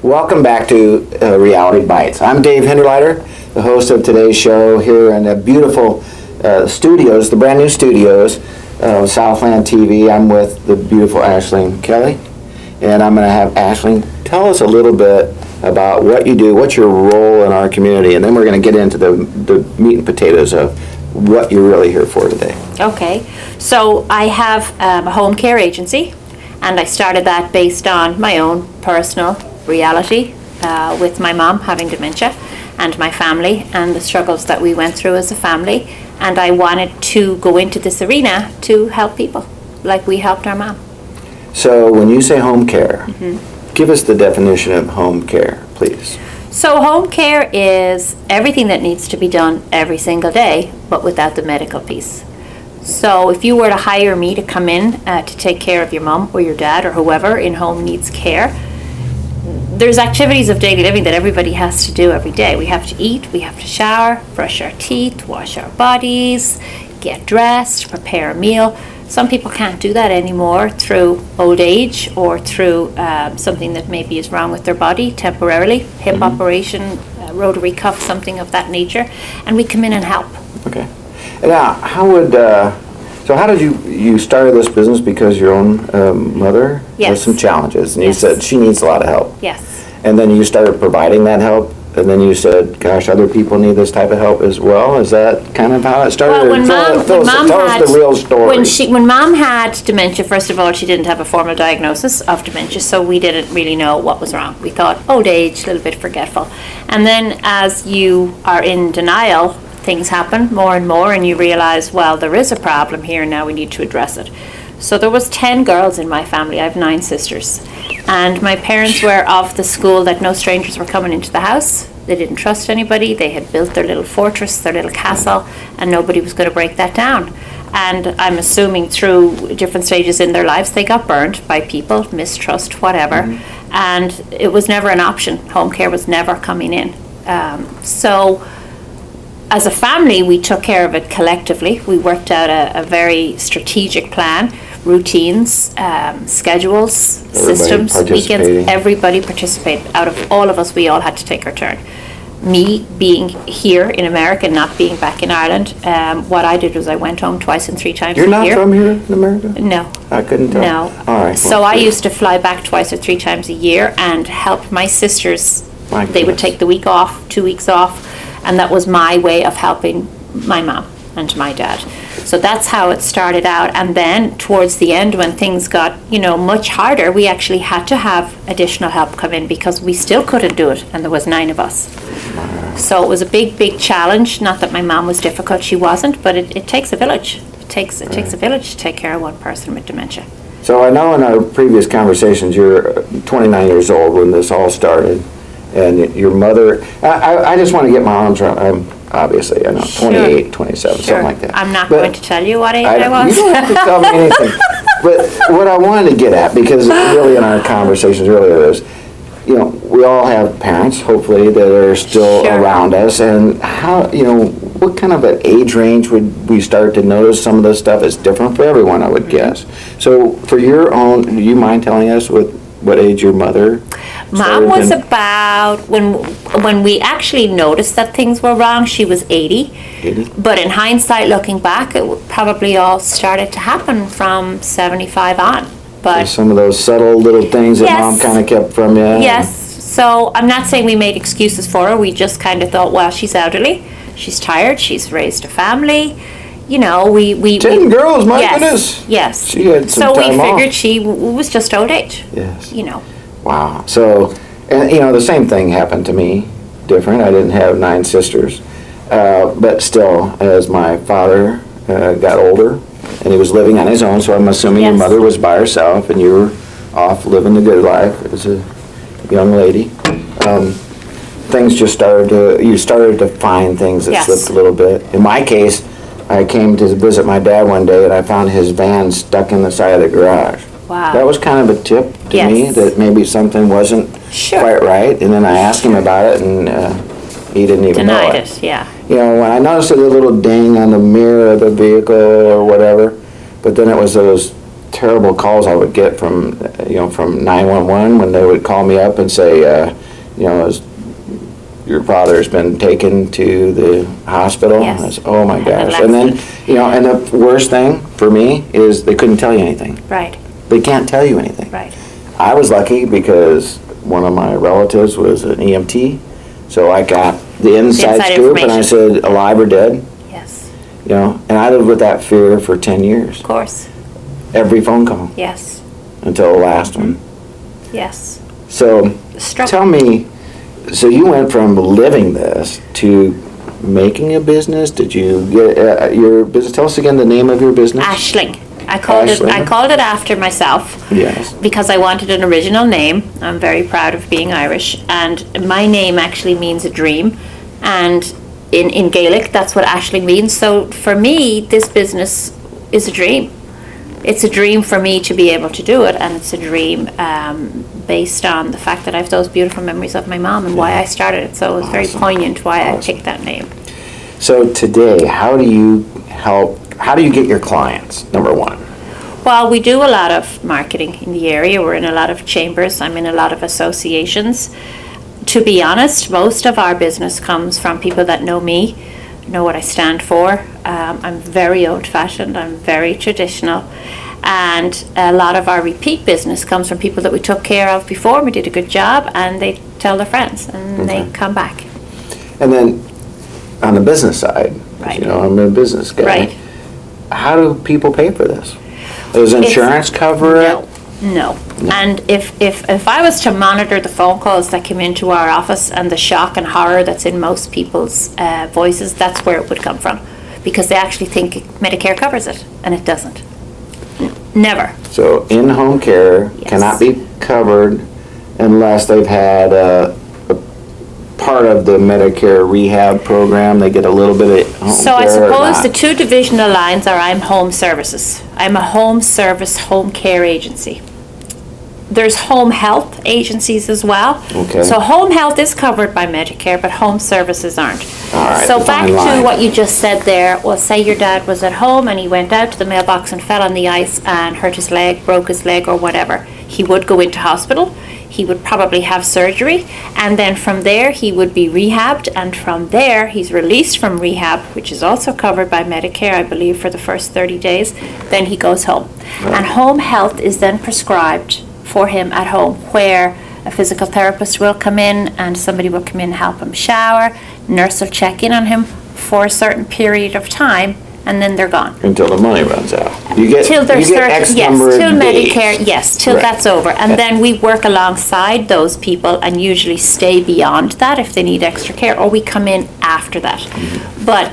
Welcome back to Reality Bites. I'm Dave Hinderleiter, the host of today's show here in the beautiful studios, the brand new studios of Southland TV. I'm with the beautiful Aishling Kelly, and I'm going to have Aishling tell us a little bit about what you do, what's your role in our community, and then we're going to get into the meat and potatoes of what you're really here for today. Okay, so I have a home care agency, and I started that based on my own personal reality with my mom having dementia and my family and the struggles that we went through as a family, and I wanted to go into this arena to help people like we helped our mom. So when you say home care, give us the definition of home care, please. So home care is everything that needs to be done every single day, but without the medical piece. So if you were to hire me to come in to take care of your mom or your dad or whoever in home needs care, there's activities of daily living that everybody has to do every day. We have to eat, we have to shower, brush our teeth, wash our bodies, get dressed, prepare a meal. Some people can't do that anymore through old age or through something that maybe is wrong with their body temporarily, hip operation, rotary cuff, something of that nature, and we come in and help. Okay. Now, how did you started this business because your own mother has some challenges, and you said she needs a lot of help. Yes. And then you started providing that help, and then you said, gosh, other people need this type of help as well. Is that kind of how it started? Well, tell us the real story. When mom had dementia, first of all, she didn't have a formal diagnosis of dementia, so we didn't really know what was wrong. We thought old age, a little bit forgetful. And then as you are in denial, things happen more and more, and you realize, well, there is a problem here, now we need to address it. So there was 10 girls in my family. I have 9 sisters. And my parents were of the school that no strangers were coming into the house. They didn't trust anybody. They had built their little fortress, their little castle, and nobody was going to break that down. And I'm assuming through different stages in their lives, they got burned by people, mistrust, whatever. And it was never an option. Home care was never coming in. So as a family, we took care of it collectively. We worked out a very strategic plan, routines, schedules, systems, weekends. Everybody participated. Out of all of us, we all had to take our turn. Me being here in America, not being back in Ireland, what I did was I went home twice and 3 times a year. You're not from here in America? No. I couldn't tell. No. All right. So I used to fly back twice or 3 times a year and help my sisters. They would take the week off, 2 weeks off, and that was my way of helping my mom and my dad. So that's how it started out. And then towards the end, when things got, much harder, we actually had to have additional help come in because we still couldn't do it, and there was 9 of us. So it was a big, big challenge. Not that my mom was difficult, she wasn't, but it takes a village. It takes a village to take care of one person with dementia. So I know in our previous conversations, you're 29 years old when this all started. And your mother, I just want to get my arms around, obviously, I know, 28, 27, something like that. I'm not going to tell you what age I was. You don't have to tell me anything. But what I wanted to get at, because really in our conversations earlier is, we all have parents, hopefully, that are still around us. And how, what kind of an age range would we start to notice some of this stuff is different for everyone, I would guess. So for your own, do you mind telling us what age your mother Mom was about, when we actually noticed that things were wrong, she was 80. 80? But in hindsight, looking back, it probably all started to happen from 75 on. But some of those subtle little things that Mom kind of kept from you. Yes. So I'm not saying we made excuses for her. We just kind of thought, well, she's elderly, she's tired, she's raised a family. We 10 girls, my goodness. Yes. She had some time So we figured off. she was just old age. Yes. Wow. So, and the same thing happened to me, different. I didn't have 9 sisters. But still, as my father got older, and he was living on his own, so I'm assuming your mother was by herself, and you were off living the good life as a young lady. Things just you started to find things that slipped a little bit. In my case, I came to visit my dad one day, and I found his van stuck in the side of the garage. Wow. That was kind of a tip to me that maybe something wasn't quite right. And then I asked him about it, and he didn't even know it. Denied it, yeah. When I noticed a little ding on the mirror of the vehicle or whatever, but then it was those terrible calls I would get from, from 911 when they would call me up and say, your father's been taken to the hospital. Yes. And I said, oh my And gosh. the And then, and the worst thing for me is they couldn't tell you anything. Right, They can't tell you anything. right. I was lucky because one of my relatives was an EMT, so I got the inside inside scoop, and I information. said, alive or dead, Yes, and I lived with that fear for 10 years. of course. Every phone call Yes, until the last one. yes. So Struggle. tell me, so you went from living this to making a business? Did you get your business? Tell us again the name of your business. Aishling. I called it after myself. Yes. Because I wanted an original name. I'm very proud of being Irish, and my name actually means a dream, and in Gaelic that's what Aishling means. So for me, this business is a dream. It's a dream for me to be able to do it, and it's a dream based on the fact that I have those beautiful memories of my mom and why I started it. So it was very poignant why I picked that name. So today, how do you get your clients, number one? Well, we do a lot of marketing in the area. We're in a lot of chambers. I'm in a lot of associations. To be honest, most of our business comes from people that know me, know what I stand for. I'm very old-fashioned. I'm very traditional. And a lot of our repeat business comes from people that we took care of before. We did a good job, and they tell their friends, and they come back. And then on the business side, Right. I'm a business guy. Right. How do people pay for this? Does insurance cover it? No. And if I was to monitor the phone calls that come into our office and the shock and horror that's in most people's voices, that's where it would come from. Because they actually think Medicare covers it, and it doesn't. Never. So in-home care Yes. cannot be covered unless they've had a part of the Medicare rehab program. They get a little bit of home So I care or suppose not. the two divisional lines are I'm home services. I'm a home service, home care agency. There's home health agencies as well. Okay. So home health is covered by Medicare, but home services aren't. All right, So the back fine line. to what you just said there, well, say your dad was at home and he went out to the mailbox and fell on the ice and hurt his leg, broke his leg or whatever. He would go into hospital. He would probably have surgery, and then from there he would be rehabbed, and from there he's released from rehab, which is also covered by Medicare, I believe, for the first 30 days. Then he goes home. And home health is then prescribed for him at home, where a physical therapist will come in and somebody will come in and help him shower, nurse will check in on him for a certain period of time, and then they're gone. Until the money runs out. You get Till they're you get X number of till days. Medicare, yes, till Right. that's over. And then we work alongside those people and usually stay beyond that if they need extra care, or we come in after that. Mm-hmm. But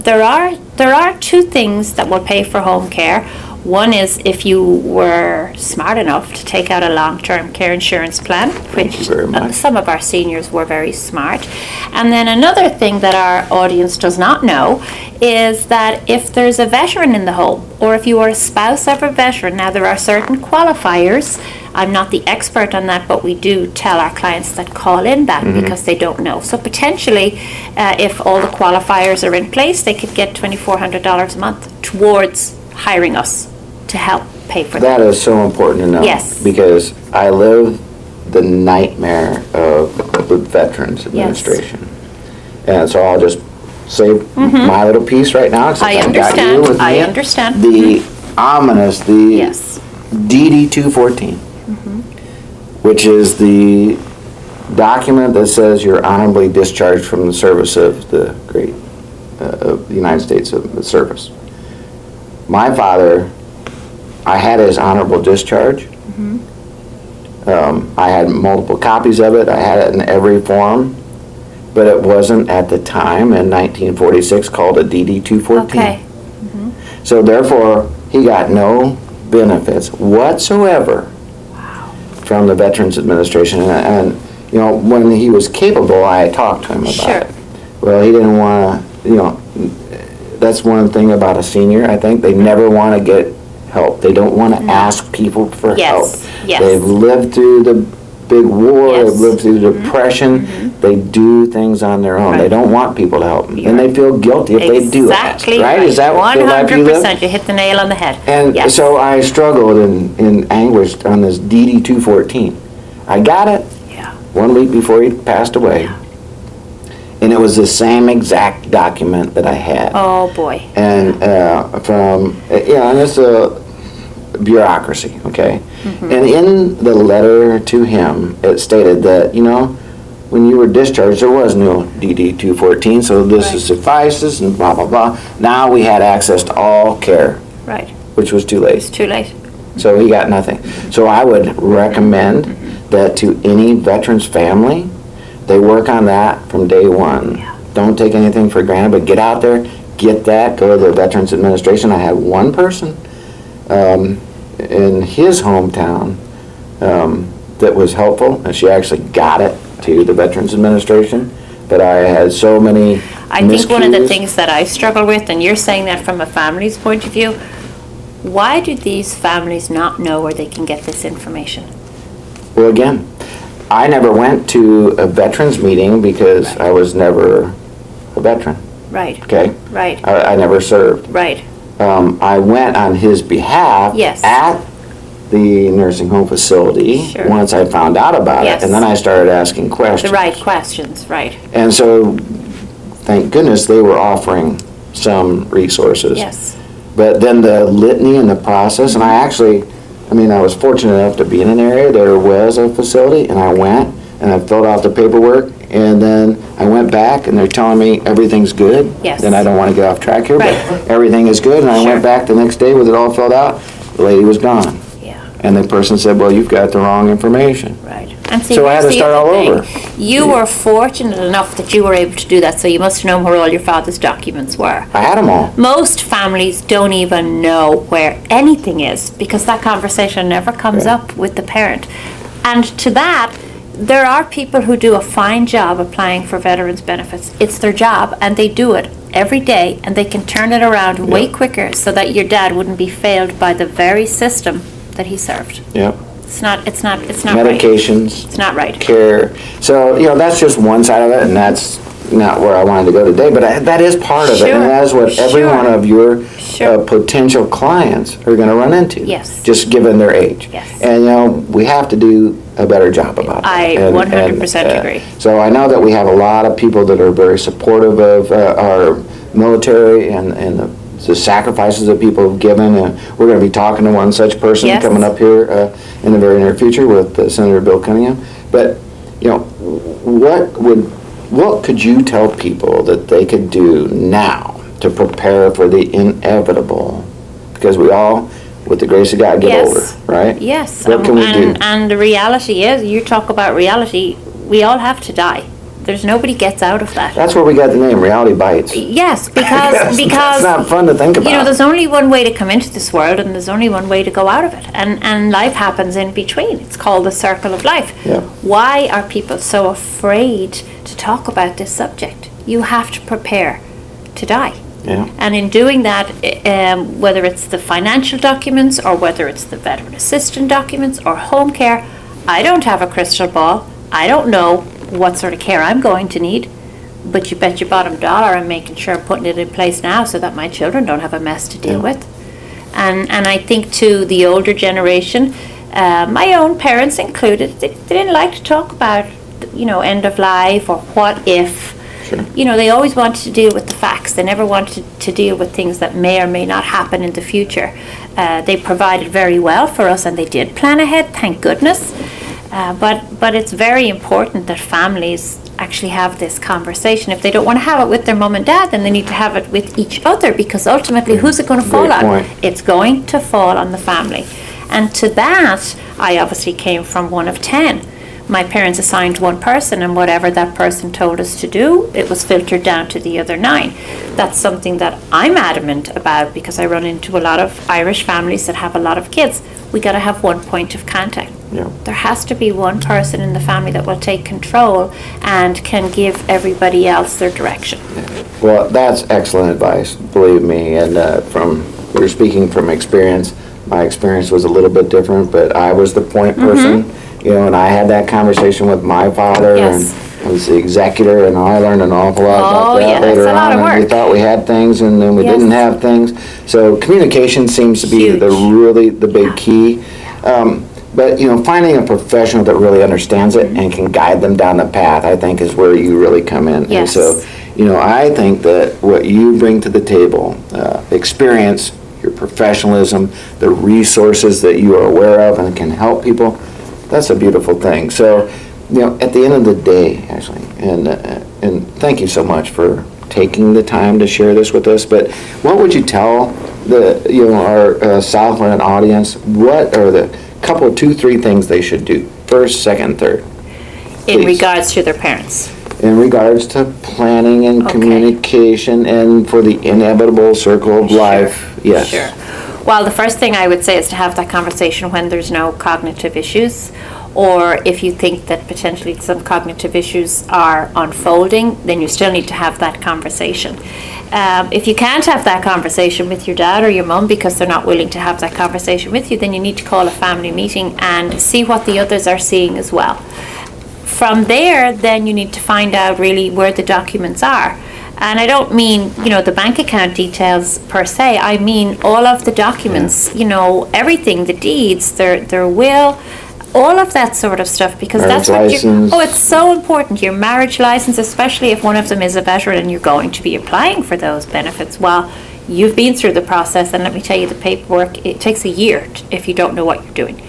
there are two things that will pay for home care. One is if you were smart enough to take out a long-term care insurance plan, which you very much. some of our seniors were very smart. And then another thing that our audience does not know is that if there's a veteran in the home, or if you are a spouse of a veteran, now there are certain qualifiers. I'm not the expert on that, but we do tell our clients that call in that because they don't know. So potentially, if all the qualifiers are in place, they could get $2,400 a month towards hiring us to help pay for that. That is so important to know. Yes. Because I live the nightmare of the Veterans Administration. And so I'll just say my little piece right now. Since I I've got you understand. with I me. understand. The ominous, the Yes. DD 214, which is the document that says you're honorably discharged from the service of the great of the United States of the service. My father, I had his honorable discharge. I had multiple copies of it. I had it in every form, but it wasn't at the time in 1946 called a DD 214. Okay. So therefore, he got no benefits whatsoever from the Veterans Administration. And when he was capable, I talked to him about Sure. it. Well, he didn't want to, that's one thing about a senior, I think. They never want to get help. They don't want to ask people for Yes, help. yes. They've lived through the big war, Yes. they've lived through depression, they do things on their own. They Right. don't want people to help them. You're And they feel guilty if they do it. Exactly Right? Is that the life you live? 100%. You hit the nail on the head. And Yes. so I struggled in anguish on this DD 214. I got it Yeah. 1 week before he passed away. And it was the same exact document that I had. Oh, boy. And and it's a bureaucracy, okay? Mm-hmm. And in the letter to him, it stated that, when you were discharged, there was no DD 214, so this Right. suffices and blah, blah, blah. Now we had access to all care, Right. which was too It's late. too late. So he got nothing. So I would recommend that to any veteran's family, they work on that from day one. Don't take anything for granted, but get out there, get that, go to the Veterans Administration. I had one person in his hometown that was helpful, and she actually got it to the Veterans Administration. But I had so many I think one of the miscues. things that I struggle with, and you're saying that from a family's point of view, why do these families not know where they can get this information? Well, again, I never went to a veterans meeting because I was never a veteran, Right, okay? right, I never served. right. I went on his behalf Yes. at the nursing home facility Sure. once I found out about Yes. it, and then I started asking The questions. right questions, right. And so, thank goodness they were offering some resources. Yes, But then the litany and the process, and I was fortunate enough to be in an area, there was a facility, and I went, and I filled out the paperwork, and then I went back, and they're telling me everything's good. Yes. Then I don't want to get off track here, Right. but everything is good, and I Sure. went back the next day with it all filled out, the lady was gone. yeah, And the person said, well, you've got the wrong information. right. And see, So I had here's to the start other all thing. over. You were fortunate enough that you were able to do that, so you must have known where all your father's documents were. I had them all. Most families don't even know where anything is because that conversation never comes Right. up with the parent. And to that, there are people who do a fine job applying for veterans benefits. It's their job and they do it every day and they can turn it around way Yep. quicker so that your dad wouldn't be failed by the very system that he served. Yep. It's not right. Medications. It's not right. Care. So, that's just one side of it, and that's not where I wanted to go today, but that is part of it, Sure. and that is what every Sure. one of your Sure. potential clients are going to run into. Yes. Just given their age. Yes. And, we have to do a better job about that. I And- 100% and, agree. So I know that we have a lot of people that are very supportive of our military and the sacrifices that people have given, and we're going to be talking to one such person Yes. coming up here in the very near future with Senator Bill Cunningham. But what could you tell people that they could do now to prepare for the inevitable? Because we all, with the grace of God, get Yes. older, right? Yes. What can we do? And the reality is, you talk about reality, we all have to die. There's nobody gets out of that. That's where we got the name Reality Bites. Yes, because That's not fun to think about. there's only one way to come into this world and there's only one way to go out of it. And life happens in between. It's called the circle of life. Yeah. Why are people so afraid to talk about this subject? You have to prepare to die. Yeah. And in doing that, whether it's the financial documents or whether it's the veteran assistant documents or home care, I don't have a crystal ball. I don't know what sort of care I'm going to need, but you bet your bottom dollar I'm making sure I'm putting it in place now so that my children don't have a mess to deal with. And I think to the older generation, my own parents included, they didn't like to talk about, end of life or what if. Sure. They always wanted to deal with the facts. They never wanted to deal with things that may or may not happen in the future. They provided very well for us and they did plan ahead, thank goodness. But it's very important that families actually have this conversation. If they don't want to have it with their mom and dad, then they need to have it with each other, because ultimately, who's it going to fall Great on? point. It's going to fall on the family. And to that, I obviously came from one of 10. My parents assigned one person, and whatever that person told us to do, it was filtered down to the other 9. That's something that I'm adamant about, because I run into a lot of Irish families that have a lot of kids. We got to have one point of contact. Yeah. There has to be one person in the family that will take control and can give everybody else their direction. Well, that's excellent advice, believe me, and you're speaking from experience. my experience was a little bit different, but I was the point person, and I had that conversation with my father, Yes. and I was the executor, and I learned an awful lot about that yeah, later that's a lot on. of And we work. thought we had things, and then we Yes. didn't have things. So communication seems to be Huge. the big key. But, finding a professional that really understands it and can guide them down the path, I think, is where you really come in. Yes. And so, I think that what you bring to the table, experience, your professionalism, the resources that you are aware of and can help people, that's a beautiful thing. So, at the end of the day, Aishling, and thank you so much for taking the time to share this with us, but what would you tell our Southland audience? What are the couple, 2, 3 things they should do? First, second, third. In Please. regards to their parents. In regards to planning and Okay. communication and for the inevitable circle of life, yes. Sure. Well, the first thing I would say is to have that conversation when there's no cognitive issues, or if you think that potentially some cognitive issues are unfolding, then you still need to have that conversation. If you can't have that conversation with your dad or your mum because they're not willing to have that conversation with you, then you need to call a family meeting and see what the others are seeing as well. From there, then you need to find out really where the documents are. And I don't mean, the bank account details per se. I mean all of the documents, everything, the deeds, their will, all of that sort of stuff, because Marriage that's what license. it's so important. Your marriage license, especially if one of them is a veteran and you're going to be applying for those benefits. Well, you've been through the process, and let me tell you, the paperwork, it takes a year if you don't know what you're doing.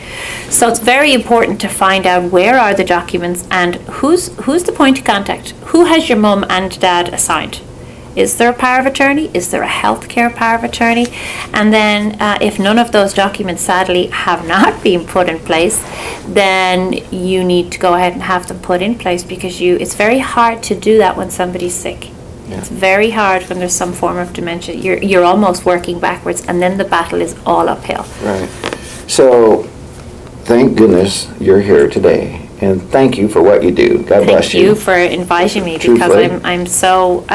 So it's very important to find out where are the documents and who's the point of contact. Who has your mum and dad assigned? Is there a power of attorney? Is there a healthcare power of attorney? And then if none of those documents sadly have not been put in place, then you need to go ahead and have them put in place, because it's very hard to do that when somebody's sick. It's very hard when there's some form of dementia. You're almost working backwards, and then the battle is all uphill. Right. So, thank goodness you're here today, and thank you for what you do. God bless you. Thank you for inviting me, because Truthfully. I'm so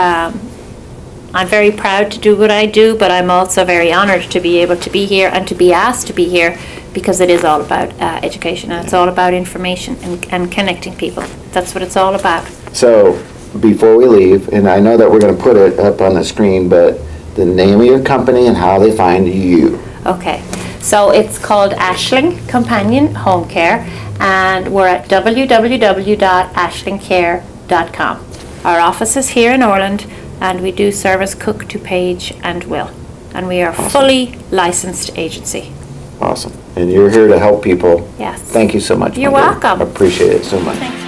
I'm very proud to do what I do, but I'm also very honored to be able to be here and to be asked to be here, because it is all about education, and it's all about information and connecting people. That's what it's all about. So, before we leave, and I know that we're going to put it up on the screen, but the name of your company and how they find you. Okay, so it's called Aishling Companion Home Care, and we're at www.ashlingcare.com. Our office is here in Orland, and we do service cook to page and will, and we are a fully licensed agency. Awesome. And you're here to help people. Yes. Thank you so much. You're my dear. welcome. Appreciate it so much. Thank you.